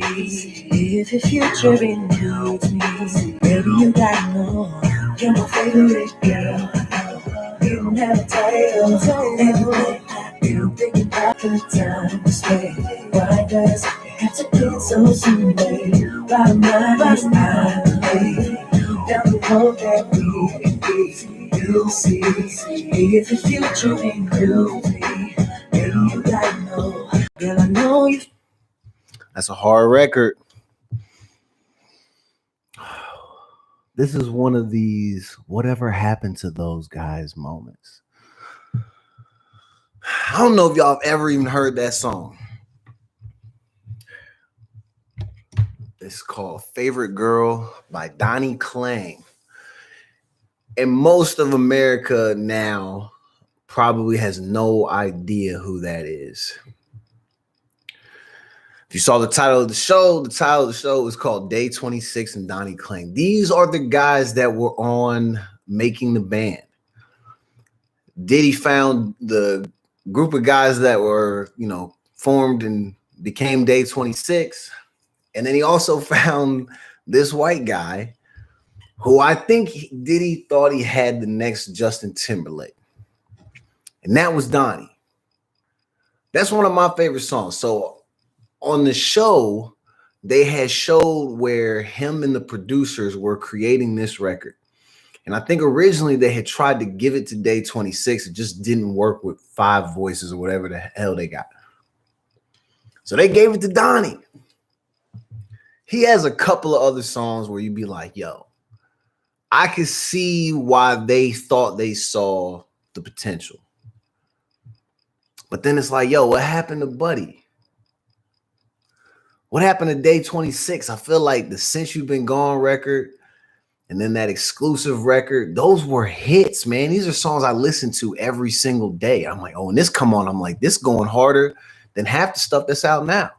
If your future includes me, baby, you gotta know you're my favorite girl. You don't have a title, anyway. You thinking about the time to spend. Why does it have to get so soon, babe? Bottom line is I believe down the road that we can be. You'll see if your future includes me, baby, you gotta know. Girl, I know you. That's a hard record. This is one of these whatever happened to those guys moments. I don't know if y'all have ever even heard that song. It's called Favorite Girl by Donnie Klang. And most of America now probably has no idea who that is. If you saw the title of the show is called Day 26 and Donnie Klang. These are the guys that were on Making the Band. Diddy found the group of guys that were, formed and became Day 26. And then he also found this white guy who I think Diddy thought he had the next Justin Timberlake. And that was Donnie. That's one of my favorite songs. So on the show, they had showed where him and the producers were creating this record. And I think originally they had tried to give it to Day 26. It just didn't work with 5 voices or whatever the hell they got. So they gave it to Donnie. He has a couple of other songs where you'd be like, yo, I could see why they thought they saw the potential. But then it's like, yo, what happened to Buddy? What happened to Day 26? I feel like the Since You've Been Gone record and then that exclusive record, those were hits, man. These are songs I listen to every single day. I'm like, oh, when this come on, I'm like, this going harder than half the stuff that's out now.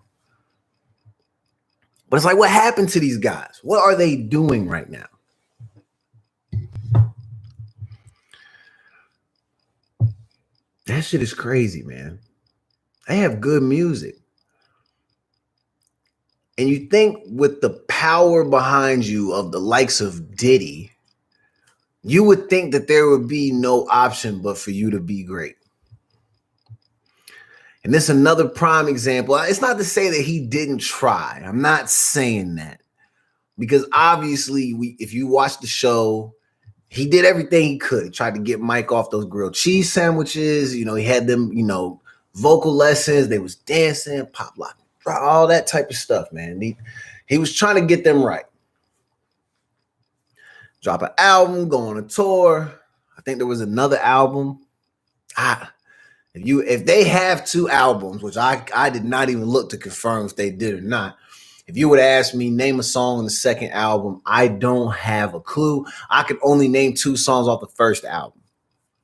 But it's like, what happened to these guys? What are they doing right now? That shit is crazy, man. They have good music. And you think with the power behind you of the likes of Diddy, you would think that there would be no option but for you to be great. And this is another prime example. It's not to say that he didn't try. I'm not saying that. Because obviously, if you watch the show, he did everything he could. He tried to get Mike off those grilled cheese sandwiches. He had them, vocal lessons. They was dancing, pop lock, all that type of stuff, man. He was trying to get them right. Drop an album, go on a tour. I think there was another album. If they have 2 albums, which I did not even look to confirm if they did or not. If you would ask me, name a song on the second album, I don't have a clue. I could only name 2 songs off the first album.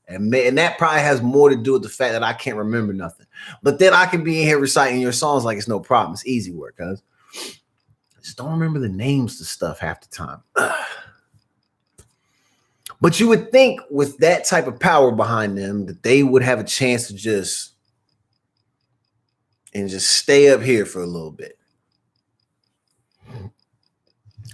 And that probably has more to do with the fact that I can't remember nothing. But then I can be in here reciting your songs like it's no problem. It's easy work, cuz. I just don't remember the names to stuff half the time. But you would think with that type of power behind them that they would have a chance to just stay up here for a little bit.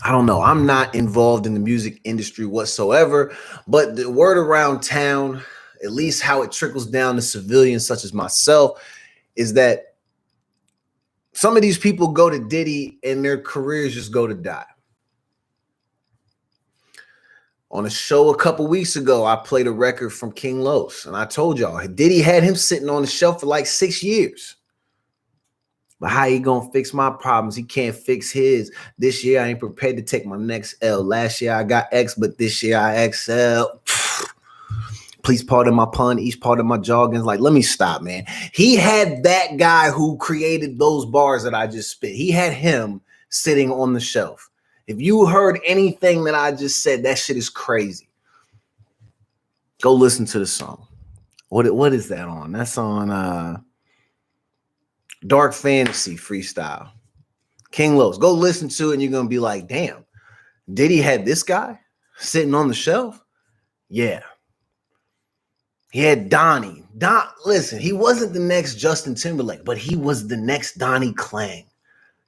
I don't know. I'm not involved in the music industry whatsoever, but the word around town, at least how it trickles down to civilians such as myself, is that some of these people go to Diddy and their careers just go to die. On a show a couple weeks ago, I played a record from King Los, and I told y'all, Diddy had him sitting on the shelf for like 6 years. But how he gonna fix my problems? He can't fix his. This year, I ain't prepared to take my next L. Last year, I got X, but this year, I XL. Please pardon my pun. Each part of my jargon's like, let me stop, man. He had that guy who created those bars that I just spit. He had him sitting on the shelf. If you heard anything that I just said, that shit is crazy. Go listen to the song. What is that on? That's on Dark Fantasy Freestyle. King Los. Go listen to it and you're going to be like, damn, Diddy had this guy sitting on the shelf? Yeah. He had Donnie. Listen, he wasn't the next Justin Timberlake, but he was the next Donnie Klang.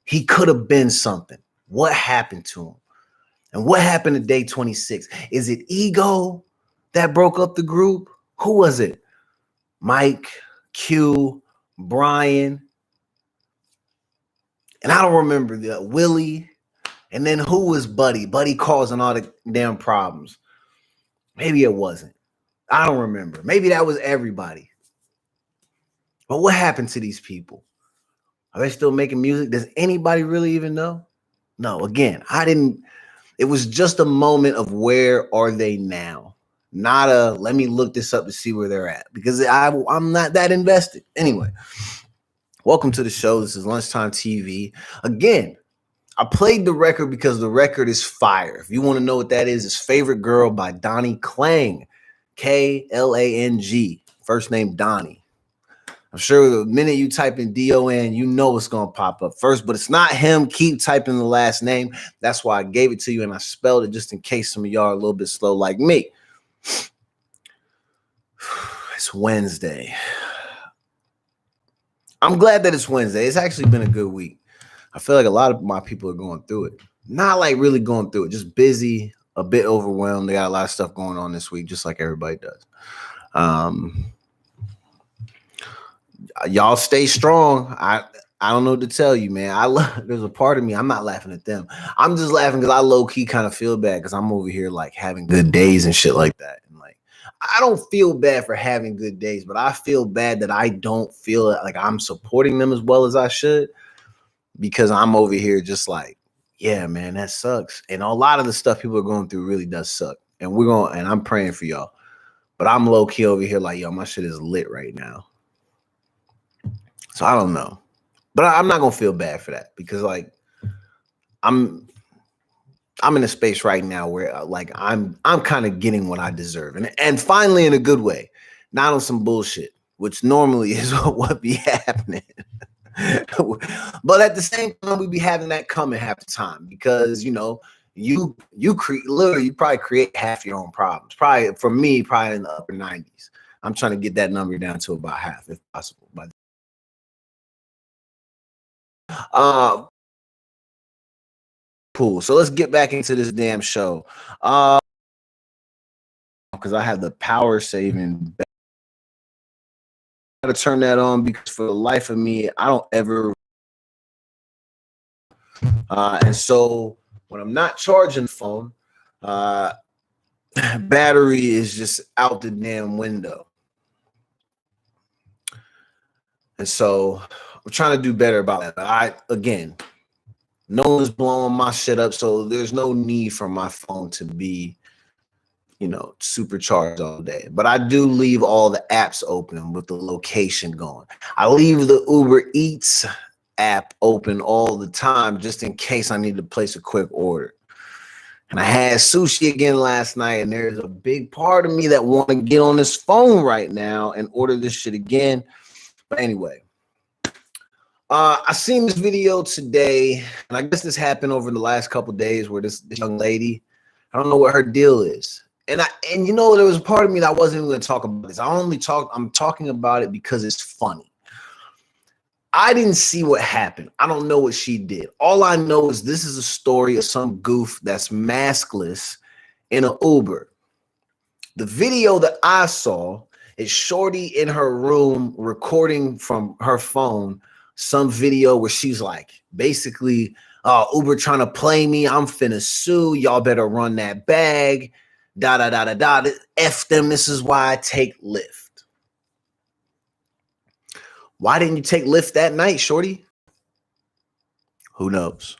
He could have been something. What happened to him? And what happened to day 26? Is it ego that broke up the group? Who was it? Mike, Q, Brian, and I don't remember the Willie. And then who was Buddy? Buddy causing all the damn problems. Maybe it wasn't. I don't remember. Maybe that was everybody. But what happened to these people? Are they still making music? Does anybody really even know? No, again, it was just a moment of where are they now? Not a let me look this up to see where they're at, because I'm not that invested. Anyway, welcome to the show. This is Lunchtime TV. Again, I played the record because the record is fire. If you want to know what that is, it's Favorite Girl by Donnie Klang. Klang. First name Donnie. I'm sure the minute you type in D-O-N, you know it's going to pop up first, but it's not him. Keep typing the last name. That's why I gave it to you, and I spelled it just in case some of y'all are a little bit slow like me. It's Wednesday. I'm glad that it's Wednesday. It's actually been a good week. I feel like a lot of my people are going through it. Not like really going through it, just busy, a bit overwhelmed. They got a lot of stuff going on this week, just like everybody does. Y'all stay strong. I don't know what to tell you, man. There's a part of me, I'm not laughing at them. I'm just laughing because I low-key kind of feel bad because I'm over here like having good days and shit like that. And like, I don't feel bad for having good days, but I feel bad that I don't feel like I'm supporting them as well as I should, because I'm over here just like, yeah, man, that sucks. And a lot of the stuff people are going through really does suck. And I'm praying for y'all. But I'm low-key over here like, yo, my shit is lit right now. So I don't know, but I'm not gonna feel bad for that, because like I'm in a space right now where like I'm kind of getting what I deserve, and finally in a good way, not on some bullshit, which normally is what be happening. But at the same time, we be having that coming half the time, because you know you probably create half your own problems. Probably for me, probably in the upper 90s. I'm trying to get that number down to about half if possible. But cool. So let's get back into this damn show. Because I have the power saving. I gotta turn that on because for the life of me, I don't ever. And so when I'm not charging the phone, battery is just out the damn window. And so I'm trying to do better about that. But no one's blowing my shit up, so there's no need for my phone to be, supercharged all day. But I do leave all the apps open with the location going. I leave the Uber Eats app open all the time just in case I need to place a quick order. And I had sushi again last night, and there's a big part of me that want to get on this phone right now and order this shit again. But anyway, I seen this video today, and I guess this happened over the last couple of days, where this young lady, I don't know what her deal is. And there was a part of me that wasn't even going to talk about this. I'm talking about it because it's funny. I didn't see what happened. I don't know what she did. All I know is this is a story of some goof that's maskless in an Uber. The video that I saw is shorty in her room recording from her phone some video where she's like, basically, Uber trying to play me. I'm finna sue. Y'all better run that bag. Da da da da da. F them. This is why I take Lyft. Why didn't you take Lyft that night, shorty? Who knows?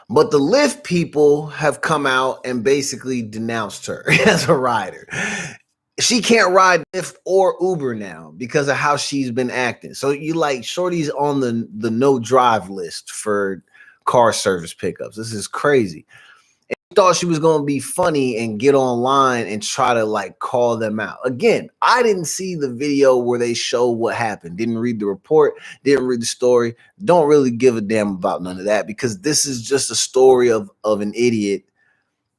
But the Lyft people have come out and basically denounced her as a rider. She can't ride Lyft or Uber now because of how she's been acting. So shorty's on the no drive list for car service pickups. This is crazy. And she thought she was going to be funny and get online and try to call them out. Again, I didn't see the video where they show what happened. Didn't read the report, didn't read the story. Don't really give a damn about none of that, because this is just a story of an idiot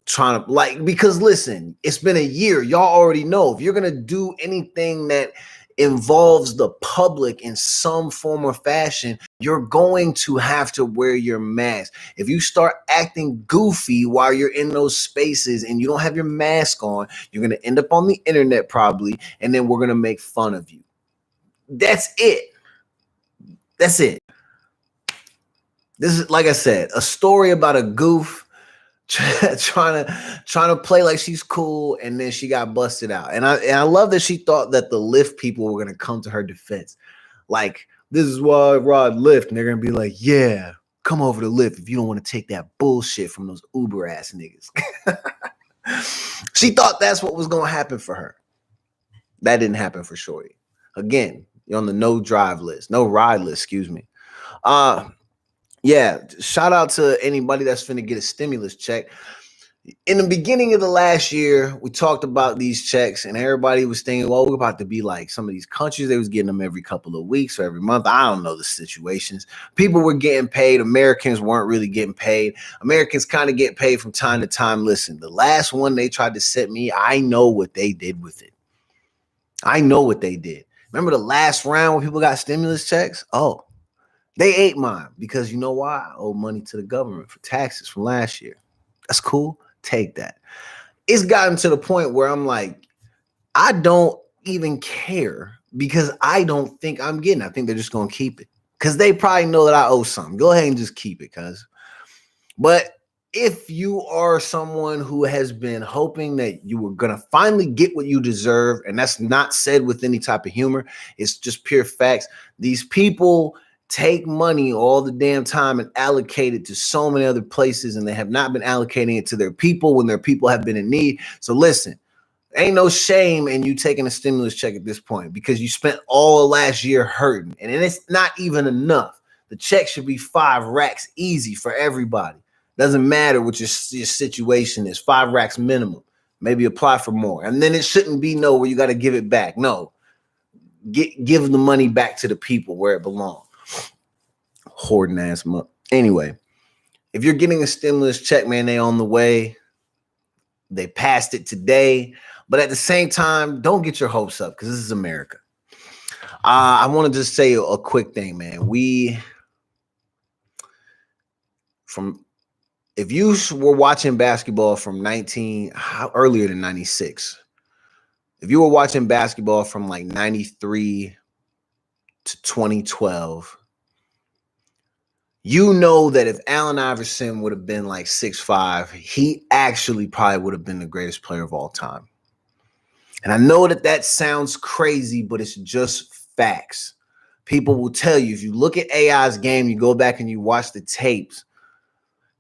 trying to because listen, it's been a year. Y'all already know if you're going to do anything that involves the public in some form or fashion, you're going to have to wear your mask. If you start acting goofy while you're in those spaces and you don't have your mask on, you're going to end up on the internet probably, and then we're going to make fun of you. That's it. That's it. This is, like I said, a story about a goof trying to play like she's cool, and then she got busted out. And I love that she thought that the Lyft people were gonna come to her defense. Like, this is why I ride Lyft, and they're gonna be like, yeah, come over to Lyft if you don't want to take that bullshit from those Uber ass niggas. She thought that's what was gonna happen for her. That didn't happen for Shorty. Again, you're on the no ride list, excuse me. Yeah, shout out to anybody that's finna get a stimulus check. In the beginning of the last year, we talked about these checks, and everybody was thinking, well, we're about to be like some of these countries. They was getting them every couple of weeks or every month. I don't know the situations. People were getting paid. Americans weren't really getting paid. Americans kind of get paid from time to time. Listen, the last one they tried to set me, I know what they did with it. I know what they did. Remember the last round when people got stimulus checks? Oh, they ate mine because you know why? I owe money to the government for taxes from last year. That's cool. Take that. It's gotten to the point where I'm like, I don't even care because I don't think I'm getting it. I think they're just going to keep it because they probably know that I owe something. Go ahead and just keep it, cuz. But if you are someone who has been hoping that you were going to finally get what you deserve, and that's not said with any type of humor, it's just pure facts. These people take money all the damn time and allocate it to so many other places, and they have not been allocating it to their people when their people have been in need. So listen, ain't no shame in you taking a stimulus check at this point because you spent all of last year hurting, and it's not even enough. The check should be 5 racks easy for everybody. Doesn't matter what your situation is, 5 racks minimum. Maybe apply for more. And then it shouldn't be no where you got to give it back. No, give the money back to the people where it belongs. Hoarding ass muck. Anyway, if you're getting a stimulus check, man, they on the way. They passed it today. But at the same time, don't get your hopes up because this is America. I want to just say a quick thing, man. If you were watching basketball from earlier than 96, if you were watching basketball from like 93 to 2012, you know that if Allen Iverson would have been like 6'5", he actually probably would have been the greatest player of all time. And I know that sounds crazy, but it's just facts. People will tell you, if you look at AI's game, you go back and you watch the tapes,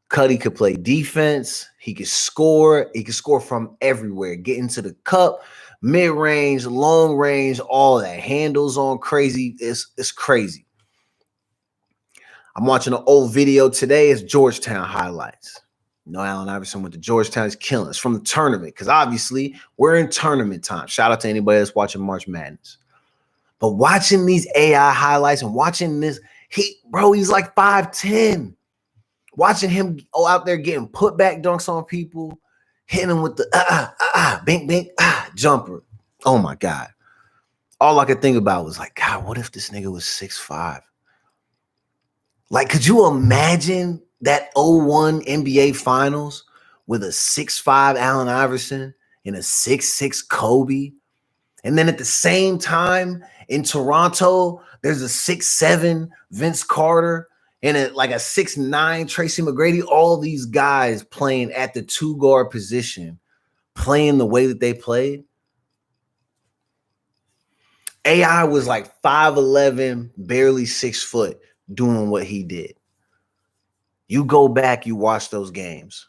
Cuddy could play defense. He could score. He could score from everywhere. Get into the cup, mid-range, long range, all that. Handles on crazy. It's crazy. I'm watching an old video today. It's Georgetown highlights. You know, Allen Iverson went to Georgetown. He's killing us from the tournament because obviously we're in tournament time. Shout out to anybody that's watching March Madness. But watching these AI highlights and watching this, he's like 5'10". Watching him out there getting put back dunks on people, hitting them with the bink, bink, jumper. Oh my God. All I could think about was like, God, what if this nigga was 6'5"? Like, could you imagine that 01 NBA Finals with a 6'5" Allen Iverson and a 6'6" Kobe? And then at the same time in Toronto, there's a 6'7" Vince Carter and a 6'9" Tracy McGrady. All these guys playing at the 2-guard position, playing the way that they played. AI was like 5'11", barely 6 foot, doing what he did. You go back, you watch those games.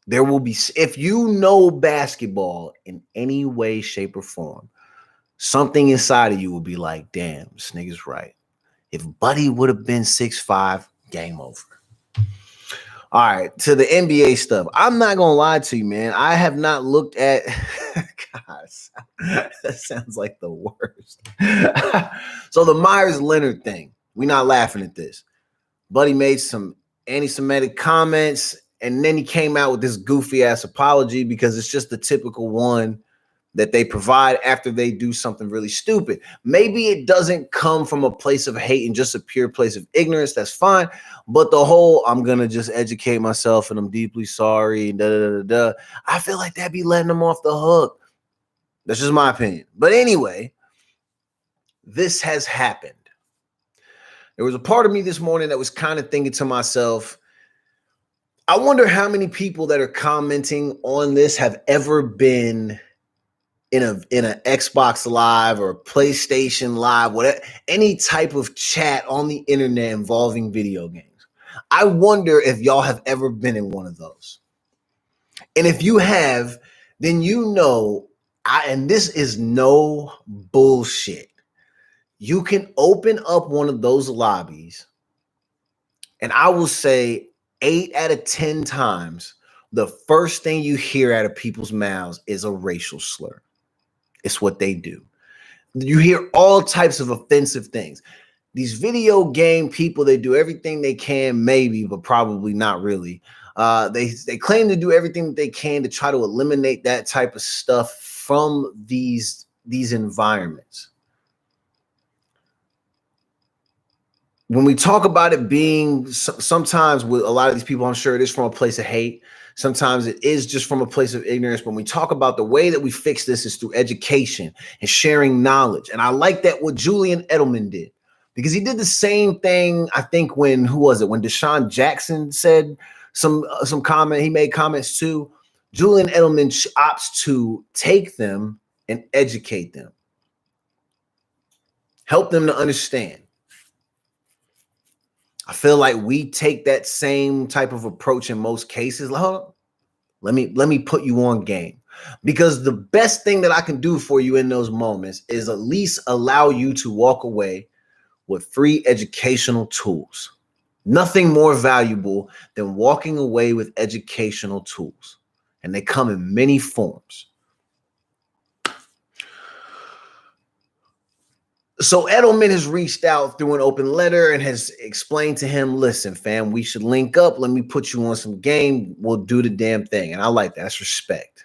There will be, if you know basketball in any way, shape, or form, something inside of you will be like, damn, this nigga's right. If Buddy would have been 6'5", game over. All right, to the NBA stuff. I'm not going to lie to you, man. I have not looked at gosh, that sounds like the worst. So the Meyers Leonard thing, we're not laughing at this. Buddy made some anti-Semitic comments, and then he came out with this goofy ass apology because it's just the typical one. that they provide after they do something really stupid. Maybe it doesn't come from a place of hate and just a pure place of ignorance. That's fine. But the whole, I'm going to just educate myself and I'm deeply sorry, da, da, da, da, I feel like that'd be letting them off the hook. That's just my opinion. But anyway, this has happened. There was a part of me this morning that was kind of thinking to myself, I wonder how many people that are commenting on this have ever been in an Xbox Live or a PlayStation Live, whatever, any type of chat on the internet involving video games. I wonder if y'all have ever been in one of those. And if you have, then you know, and this is no bullshit. You can open up one of those lobbies, and I will say 8 out of 10 times, the first thing you hear out of people's mouths is a racial slur. It's what they do. You hear all types of offensive things. These video game people, they do everything they can, maybe, but probably not really. They claim to do everything that they can to try to eliminate that type of stuff from these environments. When we talk about it being, sometimes with a lot of these people, I'm sure it is from a place of hate. Sometimes it is just from a place of ignorance. When we talk about the way that we fix this is through education and sharing knowledge. And I like that what Julian Edelman did, because he did the same thing, I think, when Deshaun Jackson said some comment, he made comments too. Julian Edelman opts to take them and educate them. Help them to understand. I feel like we take that same type of approach in most cases. Like, hold on, let me put you on game, because the best thing that I can do for you in those moments is at least allow you to walk away with free educational tools. Nothing more valuable than walking away with educational tools, and they come in many forms. So Edelman has reached out through an open letter and has explained to him, listen, fam, we should link up. Let me put you on some game. We'll do the damn thing. And I like that. That's respect.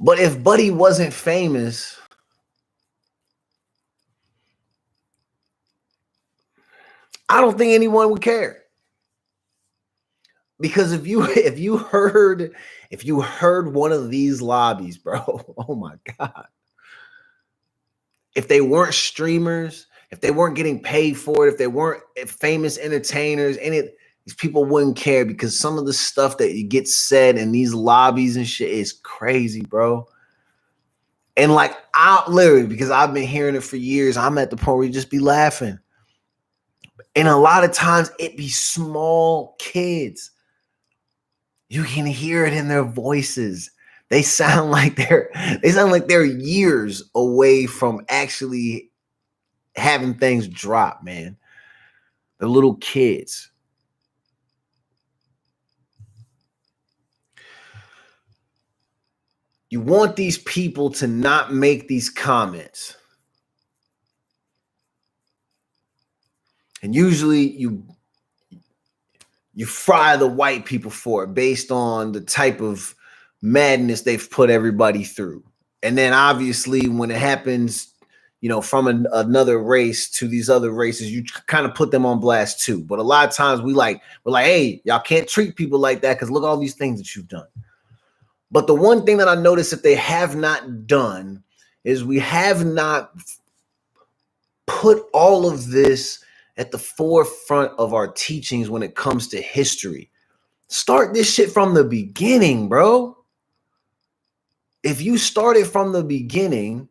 But if Buddy wasn't famous, I don't think anyone would care. Because if you heard one of these lobbies, bro, oh my God. If they weren't streamers, if they weren't getting paid for it, if they weren't famous entertainers, these people wouldn't care, because some of the stuff that gets said in these lobbies and shit is crazy, bro. And like, I literally, because I've been hearing it for years, I'm at the point where you just be laughing. And a lot of times it be small kids. You can hear it in their voices. They sound like they're years away from actually having things drop, man. They're little kids. You want these people to not make these comments. And usually you fry the white people for it based on the type of madness they've put everybody through. And then obviously when it happens, from another race to these other races, you kind of put them on blast too. But a lot of times we're like, hey, y'all can't treat people like that because look at all these things that you've done. But the one thing that I noticed that they have not done is we have not put all of this at the forefront of our teachings when it comes to history. Start this shit from the beginning, bro. If you start it from the beginning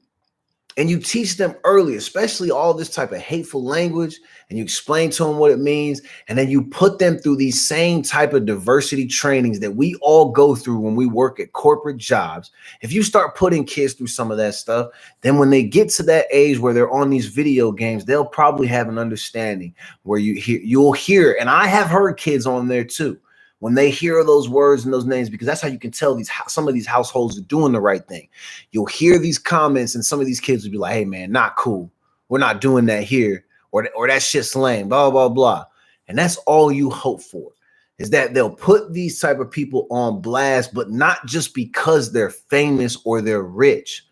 and you teach them early, especially all this type of hateful language, and you explain to them what it means, and then you put them through these same type of diversity trainings that we all go through when we work at corporate jobs. If you start putting kids through some of that stuff, then when they get to that age where they're on these video games, they'll probably have an understanding where you'll hear, and I have heard kids on there too, when they hear those words and those names, because that's how you can tell some of these households are doing the right thing. You'll hear these comments and some of these kids will be like, hey man, not cool. We're not doing that here. Or that shit's lame, blah, blah, blah. And that's all you hope for. is that they'll put these type of people on blast, but not just because they're famous or they're rich.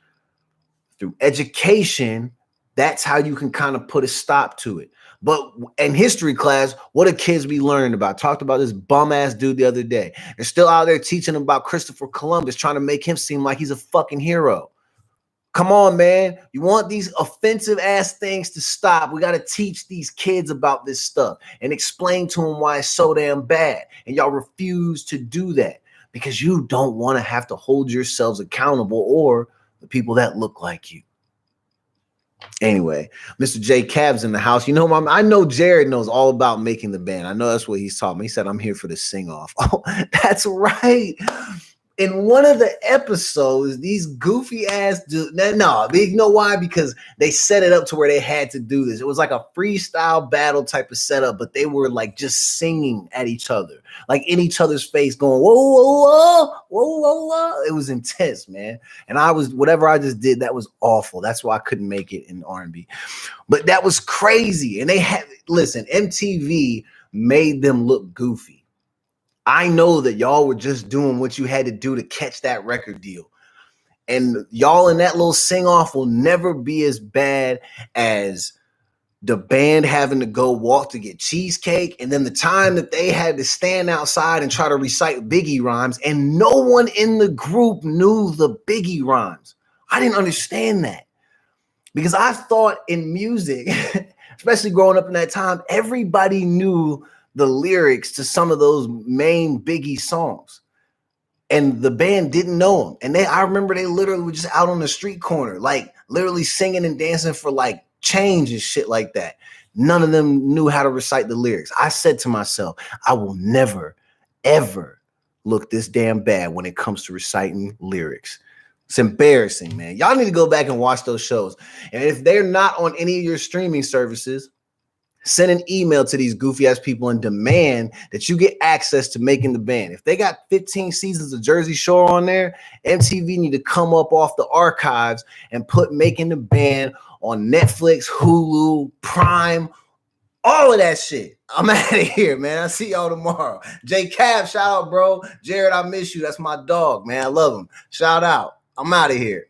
Through education, that's how you can kind of put a stop to it. But in history class, what do kids be learning about? Talked about this bum ass dude the other day. They're still out there teaching about Christopher Columbus, trying to make him seem like he's a fucking hero. Come on, man. You want these offensive ass things to stop. We got to teach these kids about this stuff and explain to them why it's so damn bad. And y'all refuse to do that because you don't want to have to hold yourselves accountable or the people that look like you. Anyway, Mr. J Cab's in the house. You know, I know Jared knows all about making the band. I know that's what he's taught me. He said, I'm here for the sing-off. Oh, that's right. In one of the episodes, these goofy ass dudes, no, you know why? Because they set it up to where they had to do this. It was like a freestyle battle type of setup, but they were like just singing at each other, like in each other's face going, whoa, whoa, whoa, whoa, whoa, whoa. It was intense, man. And whatever I just did, that was awful. That's why I couldn't make it in R&B. But that was crazy. And listen, MTV made them look goofy. I know that y'all were just doing what you had to do to catch that record deal. And y'all in that little sing-off will never be as bad as the band having to go walk to get cheesecake. And then the time that they had to stand outside and try to recite Biggie rhymes. And no one in the group knew the Biggie rhymes. I didn't understand that. Because I thought in music, especially growing up in that time, everybody knew the lyrics to some of those main Biggie songs. And the band didn't know them. And I remember they literally were just out on the street corner, like literally singing and dancing for like change and shit like that. None of them knew how to recite the lyrics. I said to myself, I will never, ever look this damn bad when it comes to reciting lyrics. It's embarrassing, man. Y'all need to go back and watch those shows. And if they're not on any of your streaming services, send an email to these goofy ass people and demand that you get access to Making the Band. If they got 15 seasons of Jersey Shore on there, MTV need to come up off the archives and put Making the Band on Netflix, Hulu, Prime, all of that shit. I'm out of here, man. I'll see y'all tomorrow. J Cab, shout out, bro. Jared, I miss you. That's my dog, man. I love him. Shout out. I'm out of here.